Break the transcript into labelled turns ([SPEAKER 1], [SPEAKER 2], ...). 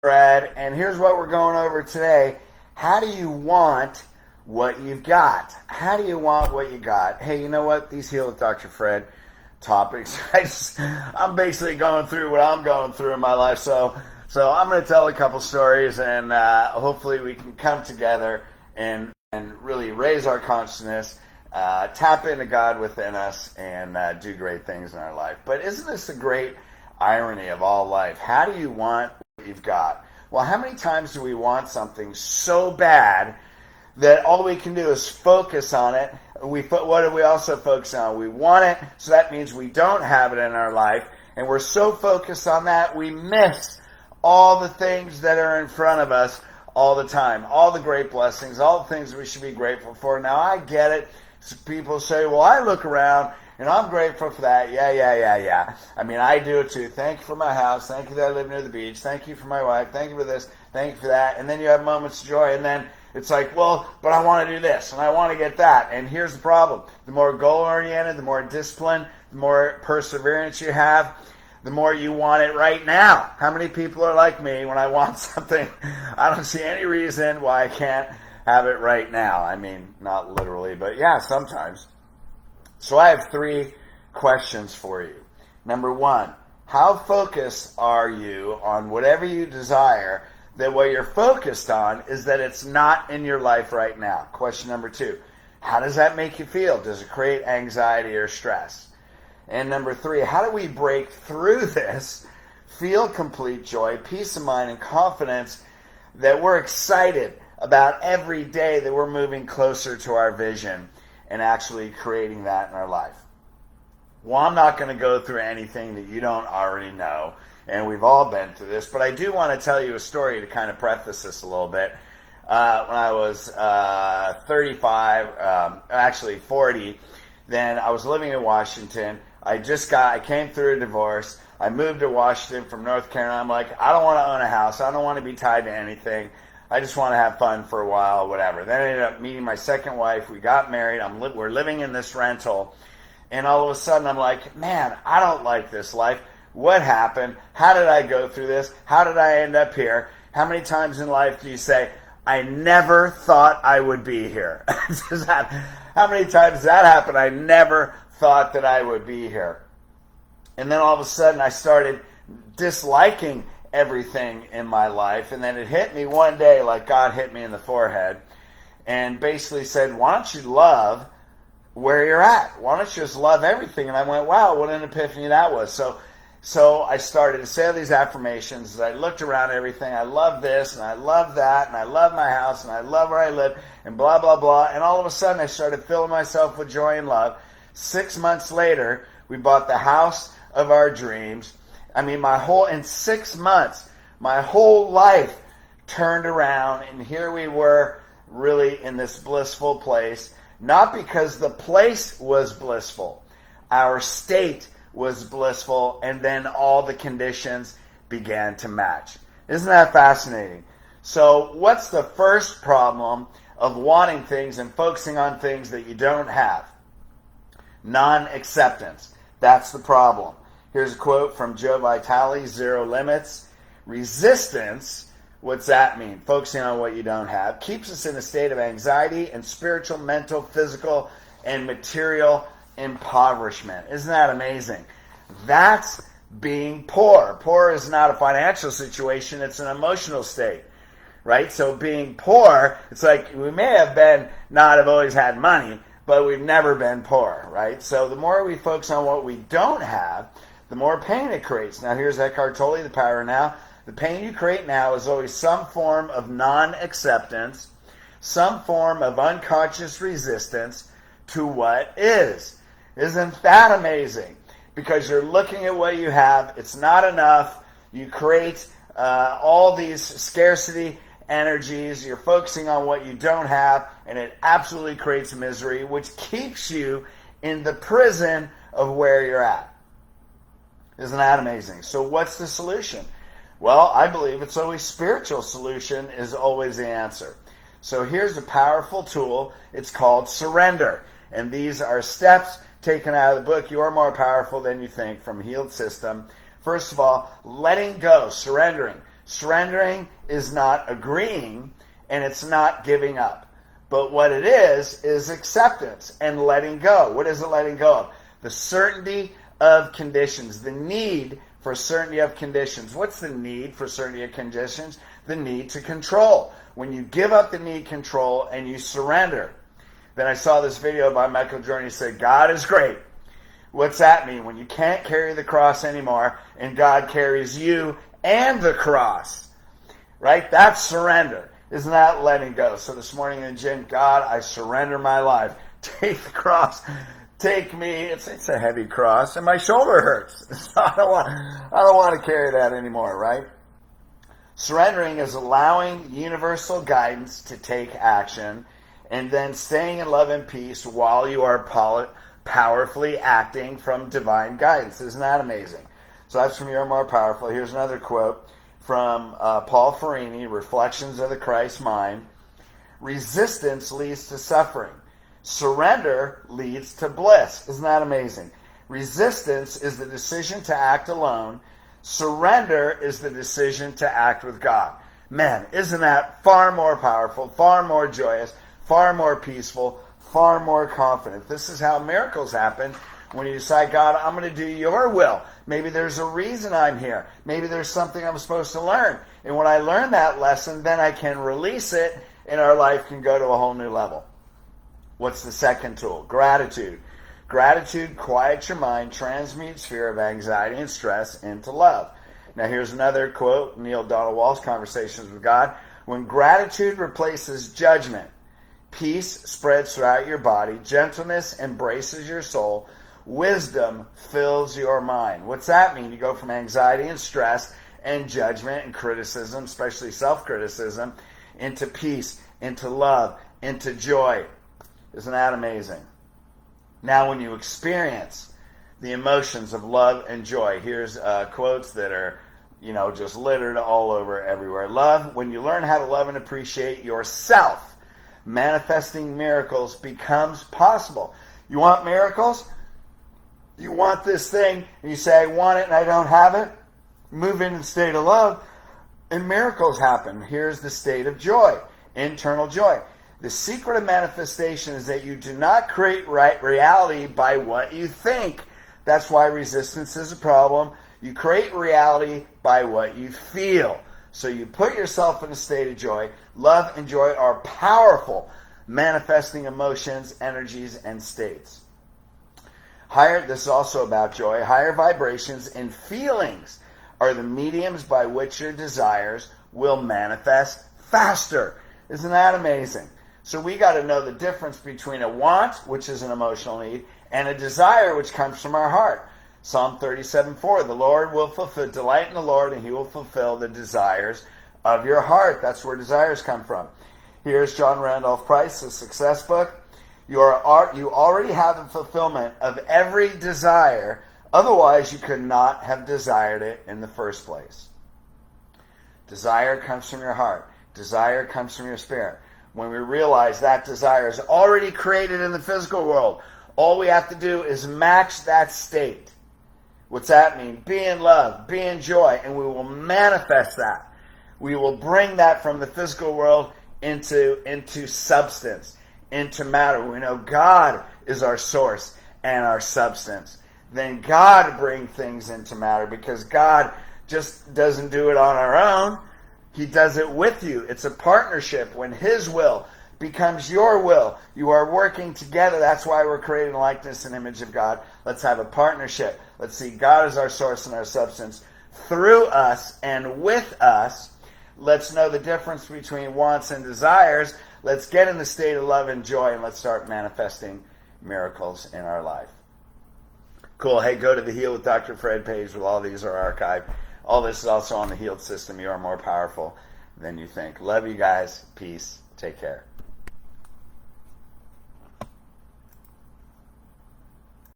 [SPEAKER 1] Fred, and here's what we're going over today. How do you want what you've got? How do you want what you got? Hey, you know what? These Heal with Dr. Fred topics, I'm basically going through what I'm going through in my life. So I'm going to tell a couple stories, and hopefully we can come together and really raise our consciousness, tap into God within us, and do great things in our life. But isn't this a great irony of all life? How do you want what you've got? Well, how many times do we want something so bad that all we can do is focus on it? What do we also focus on? We want it, so that means we don't have it in our life, and we're so focused on that we miss all the things that are in front of us all the time, all the great blessings, all the things we should be grateful for. Now, I get it. People say, well, I look around and I'm grateful for that. Yeah. I mean, I do it too. Thank you for my house. Thank you that I live near the beach. Thank you for my wife. Thank you for this. Thank you for that. And then you have moments of joy. And then it's like, well, but I want to do this and I want to get that. And here's the problem. The more goal-oriented, the more disciplined, the more perseverance you have, the more you want it right now. How many people are like me? When I want something, I don't see any reason why I can't have it right now. I mean, not literally, but yeah, sometimes. So I have 3 questions for you. Number 1, how focused are you on whatever you desire, that what you're focused on is that it's not in your life right now? Question number 2, how does that make you feel? Does it create anxiety or stress? And number 3, how do we break through this, feel complete joy, peace of mind, and confidence that we're excited about every day that we're moving closer to our vision and actually creating that in our life? Well, I'm not going to go through anything that you don't already know, and we've all been through this, but I do want to tell you a story to kind of preface this a little bit. When I was 35, actually 40, then I was living in Washington. I came through a divorce. I moved to Washington from North Carolina. I'm like, I don't want to own a house. I don't want to be tied to anything. I just want to have fun for a while, whatever. Then I ended up meeting my second wife. We got married. We're living in this rental. And all of a sudden, I'm like, man, I don't like this life. What happened? How did I go through this? How did I end up here? How many times in life do you say, I never thought I would be here? How many times does that happen? I never thought that I would be here. And then all of a sudden, I started disliking everything in my life, and then it hit me one day like God hit me in the forehead and basically said, why don't you love where you're at? Why don't you just love everything? And I went, wow, what an epiphany that was. So I started to say all these affirmations as I looked around everything. I love this and I love that and I love my house and I love where I live and blah, blah, blah. And all of a sudden I started filling myself with joy and love. 6 months later, we bought the house of our dreams. I mean, in 6 months, my whole life turned around, and here we were really in this blissful place, not because the place was blissful. Our state was blissful, and then all the conditions began to match. Isn't that fascinating? So what's the first problem of wanting things and focusing on things that you don't have? Non-acceptance. That's the problem. Here's a quote from Joe Vitale, Zero Limits. Resistance, what's that mean? Focusing on what you don't have, keeps us in a state of anxiety and spiritual, mental, physical, and material impoverishment. Isn't that amazing? That's being poor. Poor is not a financial situation, it's an emotional state, right? So being poor, it's like we may not have always had money, but we've never been poor, right? So the more we focus on what we don't have, the more pain it creates. Now here's Eckhart Tolle, The Power of Now. The pain you create now is always some form of non-acceptance, some form of unconscious resistance to what is. Isn't that amazing? Because you're looking at what you have, it's not enough, you create all these scarcity energies, you're focusing on what you don't have, and it absolutely creates misery, which keeps you in the prison of where you're at. Isn't that amazing? So what's the solution? Well, I believe it's always spiritual solution is always the answer. So here's a powerful tool. It's called surrender. And these are steps taken out of the book, You Are More Powerful Than You Think, from Healed System. First of all, letting go, surrendering. Surrendering is not agreeing, and it's not giving up. But what it is acceptance and letting go. What is it letting go of? The certainty of conditions, the need for certainty of conditions. What's the need for certainty of conditions? The need to control. When you give up the need control and you surrender. Then I saw this video by Michael Jordan. He said, God is great. What's that mean? When you can't carry the cross anymore and God carries you and the cross. Right? That's surrender. Isn't that letting go? So this morning in the gym, God, I surrender my life. Take the cross. Take me. It's a heavy cross, and my shoulder hurts. So I don't want to carry that anymore, right? Surrendering is allowing universal guidance to take action, and then staying in love and peace while you are powerfully acting from divine guidance. Isn't that amazing? So that's from You're More Powerful. Here's another quote from Paul Farini, Reflections of the Christ Mind. Resistance leads to suffering. Surrender leads to bliss. Isn't that amazing? Resistance is the decision to act alone. Surrender is the decision to act with God. Man, isn't that far more powerful, far more joyous, far more peaceful, far more confident? This is how miracles happen. When you decide, God, I'm going to do your will. Maybe there's a reason I'm here. Maybe there's something I'm supposed to learn. And when I learn that lesson, then I can release it, and our life can go to a whole new level. What's the second tool? Gratitude. Gratitude quiets your mind, transmutes fear of anxiety and stress into love. Now here's another quote, Neil Donald Walsh's Conversations with God. When gratitude replaces judgment, peace spreads throughout your body, gentleness embraces your soul, wisdom fills your mind. What's that mean? You go from anxiety and stress and judgment and criticism, especially self-criticism, into peace, into love, into joy. Isn't that amazing? Now when you experience the emotions of love and joy, here's quotes that are, just littered all over everywhere. Love, when you learn how to love and appreciate yourself, manifesting miracles becomes possible. You want miracles? You want this thing, and you say, I want it and I don't have it? Move in the state of love, and miracles happen. Here's the state of joy, internal joy. The secret of manifestation is that you do not create reality by what you think. That's why resistance is a problem. You create reality by what you feel. So you put yourself in a state of joy. Love and joy are powerful, manifesting emotions, energies, and states. This is also about joy. Higher vibrations and feelings are the mediums by which your desires will manifest faster. Isn't that amazing? So we got to know the difference between a want, which is an emotional need, and a desire, which comes from our heart. Psalm 37:4, the Lord will fulfill, delight in the Lord, and he will fulfill the desires of your heart. That's where desires come from. Here's John Randolph Price, the Success Book. You already have the fulfillment of every desire. Otherwise, you could not have desired it in the first place. Desire comes from your heart. Desire comes from your spirit. When we realize that desire is already created in the physical world, all we have to do is match that state. What's that mean? Be in love, be in joy, and we will manifest that. We will bring that from the physical world into substance, into matter. We know God is our source and our substance. Then God brings things into matter, because God just doesn't do it on our own. He does it with you. It's a partnership. When his will becomes your will, you are working together. That's why we're creating the likeness and image of God. Let's have a partnership. Let's see God as our source and our substance through us and with us. Let's know the difference between wants and desires. Let's get in the state of love and joy, and let's start manifesting miracles in our life. Cool. Hey, go to the Heal with Dr. Fred page where all these are archived. All this is also on the Healed System. You are more powerful than you think. Love you guys. Peace. Take care.